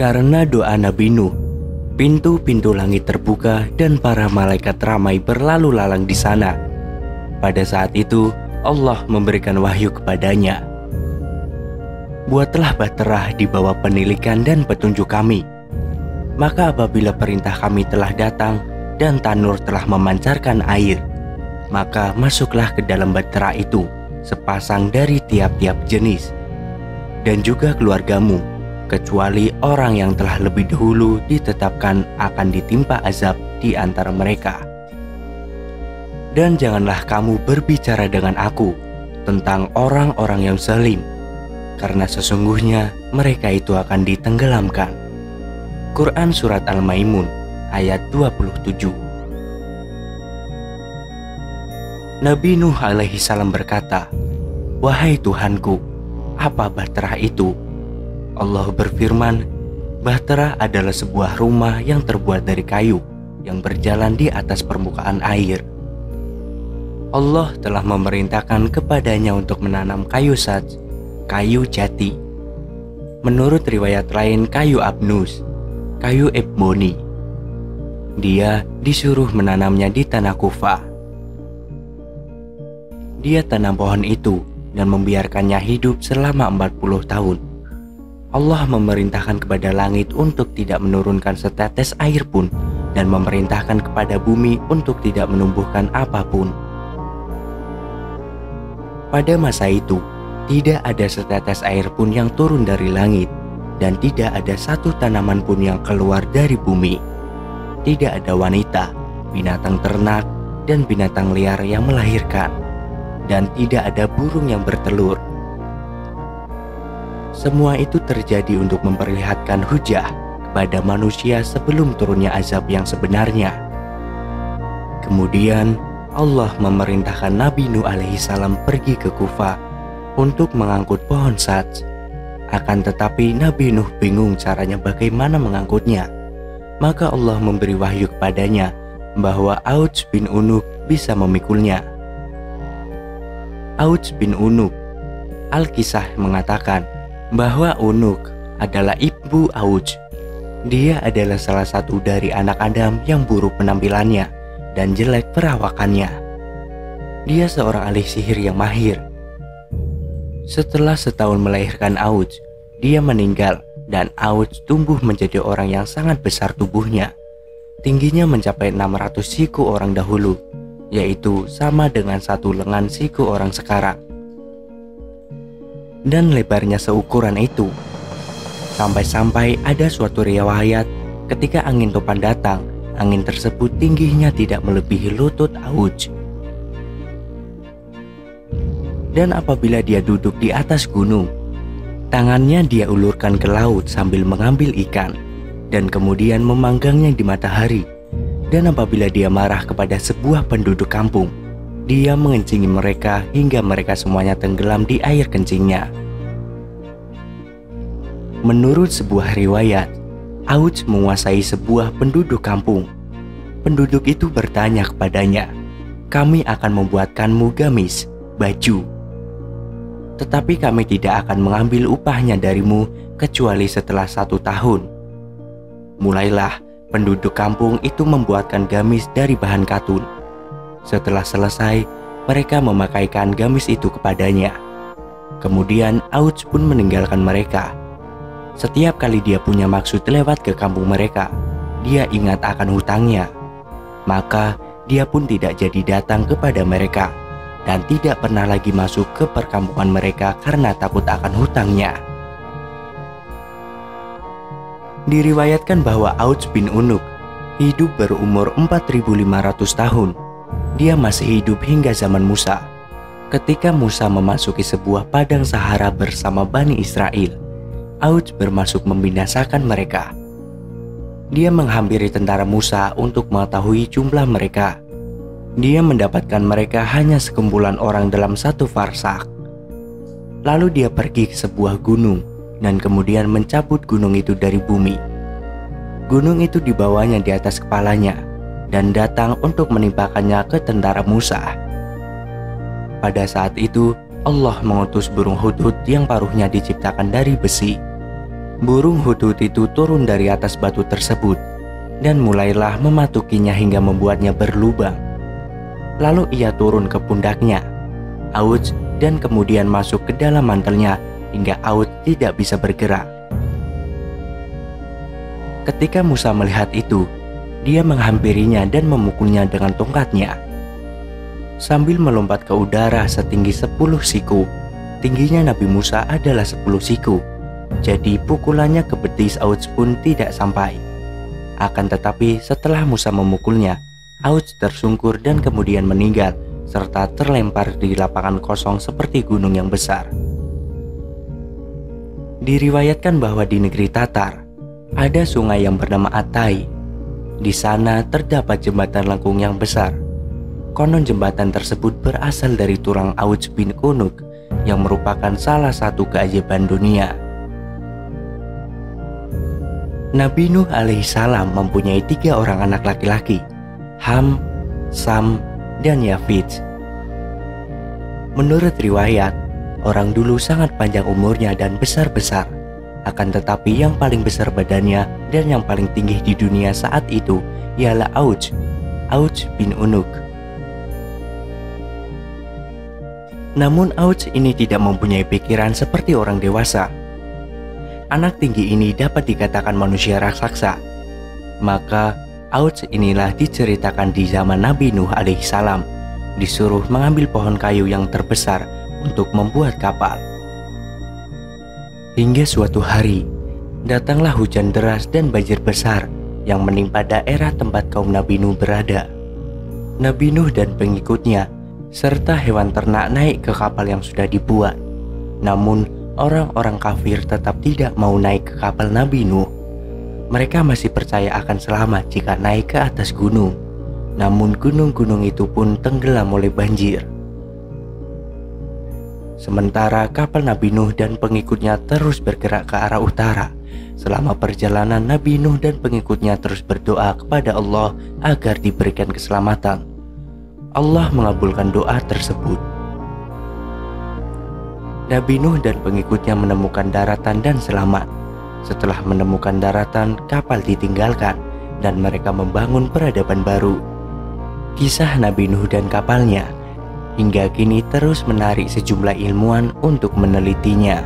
Karena doa Nabi Nuh, pintu-pintu langit terbuka dan para malaikat ramai berlalu lalang di sana. Pada saat itu, Allah memberikan wahyu kepadanya. Buatlah bahtera di bawah penilikan dan petunjuk kami. Maka apabila perintah kami telah datang dan tanur telah memancarkan air, maka masuklah ke dalam bahtera itu sepasang dari tiap-tiap jenis, dan juga keluargamu, kecuali orang yang telah lebih dahulu ditetapkan akan ditimpa azab di antara mereka. Dan janganlah kamu berbicara dengan aku tentang orang-orang yang zalim, karena sesungguhnya mereka itu akan ditenggelamkan. Quran Surat Al-Maimun ayat 27. Nabi Nuh alaihi salam berkata, "Wahai Tuhanku, apa bahtera itu?" Allah berfirman, bahtera adalah sebuah rumah yang terbuat dari kayu yang berjalan di atas permukaan air. Allah telah memerintahkan kepadanya untuk menanam kayu saj, kayu jati. Menurut riwayat lain kayu abnus, kayu eboni. Dia disuruh menanamnya di tanah Kufah. Dia tanam pohon itu dan membiarkannya hidup selama 40 tahun. Allah memerintahkan kepada langit untuk tidak menurunkan setetes air pun, dan memerintahkan kepada bumi untuk tidak menumbuhkan apapun. Pada masa itu, tidak ada setetes air pun yang turun dari langit, dan tidak ada satu tanaman pun yang keluar dari bumi. Tidak ada wanita, binatang ternak, dan binatang liar yang melahirkan, dan tidak ada burung yang bertelur. Semua itu terjadi untuk memperlihatkan hujah kepada manusia sebelum turunnya azab yang sebenarnya. Kemudian Allah memerintahkan Nabi Nuh alaihi salam pergi ke Kufah untuk mengangkut pohon saj. Akan tetapi Nabi Nuh bingung caranya bagaimana mengangkutnya. Maka Allah memberi wahyu kepadanya bahwa Auj bin Unuk bisa memikulnya. Auj bin Unuk, Al-Kisah mengatakan bahwa Unuk adalah ibu Auj. Dia adalah salah satu dari anak Adam yang buruk penampilannya dan jelek perawakannya. Dia seorang ahli sihir yang mahir. Setelah setahun melahirkan Auj, dia meninggal dan Auj tumbuh menjadi orang yang sangat besar tubuhnya. Tingginya mencapai 600 siku orang dahulu, yaitu sama dengan satu lengan siku orang sekarang. Dan lebarnya seukuran itu. Sampai-sampai ada suatu riwayat ketika angin topan datang, angin tersebut tingginya tidak melebihi lutut Auj. Dan apabila dia duduk di atas gunung, tangannya dia ulurkan ke laut sambil mengambil ikan, dan kemudian memanggangnya di matahari. Dan apabila dia marah kepada sebuah penduduk kampung, dia mengencingi mereka hingga mereka semuanya tenggelam di air kencingnya. Menurut sebuah riwayat, Auj menguasai sebuah penduduk kampung. Penduduk itu bertanya kepadanya, "Kami akan membuatkanmu gamis, baju. Tetapi kami tidak akan mengambil upahnya darimu kecuali setelah 1 tahun." Mulailah penduduk kampung itu membuatkan gamis dari bahan katun. Setelah selesai, mereka memakaikan gamis itu kepadanya. Kemudian Auj pun meninggalkan mereka. Setiap kali dia punya maksud lewat ke kampung mereka, dia ingat akan hutangnya. Maka dia pun tidak jadi datang kepada mereka dan tidak pernah lagi masuk ke perkampungan mereka karena takut akan hutangnya. Diriwayatkan bahwa Auj bin Unuk hidup berumur 4.500 tahun. Dia masih hidup hingga zaman Musa. Ketika Musa memasuki sebuah padang Sahara bersama Bani Israel, Auj bermasuk membinasakan mereka. Dia menghampiri tentara Musa untuk mengetahui jumlah mereka. Dia mendapatkan mereka hanya sekumpulan orang dalam 1 farsak. Lalu dia pergi ke sebuah gunung dan kemudian mencabut gunung itu dari bumi. Gunung itu dibawanya di atas kepalanya dan datang untuk menimpakannya ke tentara Musa. Pada saat itu Allah mengutus burung hudhud yang paruhnya diciptakan dari besi. Burung hudhud itu turun dari atas batu tersebut dan mulailah mematukinya hingga membuatnya berlubang. Lalu ia turun ke pundaknya, Auj, dan kemudian masuk ke dalam mantelnya hingga Auj tidak bisa bergerak. Ketika Musa melihat itu, dia menghampirinya dan memukulnya dengan tongkatnya. Sambil melompat ke udara setinggi 10 siku, tingginya Nabi Musa adalah 10 siku, jadi pukulannya ke betis Auj pun tidak sampai. Akan tetapi setelah Musa memukulnya, Auj tersungkur dan kemudian meninggal serta terlempar di lapangan kosong seperti gunung yang besar. Diriwayatkan bahwa di negeri Tatar ada sungai yang bernama Atai. Di sana terdapat jembatan lengkung yang besar. Konon jembatan tersebut berasal dari tulang Auj bin Qunuk yang merupakan salah satu keajaiban dunia. Nabi Nuh alaihissalam mempunyai 3 orang anak laki-laki, Ham, Sam, dan Yafid. Menurut riwayat, orang dulu sangat panjang umurnya dan besar-besar. Akan tetapi yang paling besar badannya dan yang paling tinggi di dunia saat itu ialah Auj bin Unuk. Namun Auj ini tidak mempunyai pikiran seperti orang dewasa. Anak tinggi ini dapat dikatakan manusia raksasa. Maka Auj inilah diceritakan di zaman Nabi Nuh alaihissalam disuruh mengambil pohon kayu yang terbesar untuk membuat kapal. Hingga suatu hari, datanglah hujan deras dan banjir besar yang menimpa daerah tempat kaum Nabi Nuh berada. Nabi Nuh dan pengikutnya serta hewan ternak naik ke kapal yang sudah dibuat. Namun, orang-orang kafir tetap tidak mau naik ke kapal Nabi Nuh. Mereka masih percaya akan selamat jika naik ke atas gunung. Namun gunung-gunung itu pun tenggelam oleh banjir. Sementara kapal Nabi Nuh dan pengikutnya terus bergerak ke arah utara. Selama perjalanan, Nabi Nuh dan pengikutnya terus berdoa kepada Allah agar diberikan keselamatan. Allah mengabulkan doa tersebut. Nabi Nuh dan pengikutnya menemukan daratan dan selamat. Setelah menemukan daratan, kapal ditinggalkan dan mereka membangun peradaban baru. Kisah Nabi Nuh dan kapalnya hingga kini terus menarik sejumlah ilmuwan untuk menelitinya.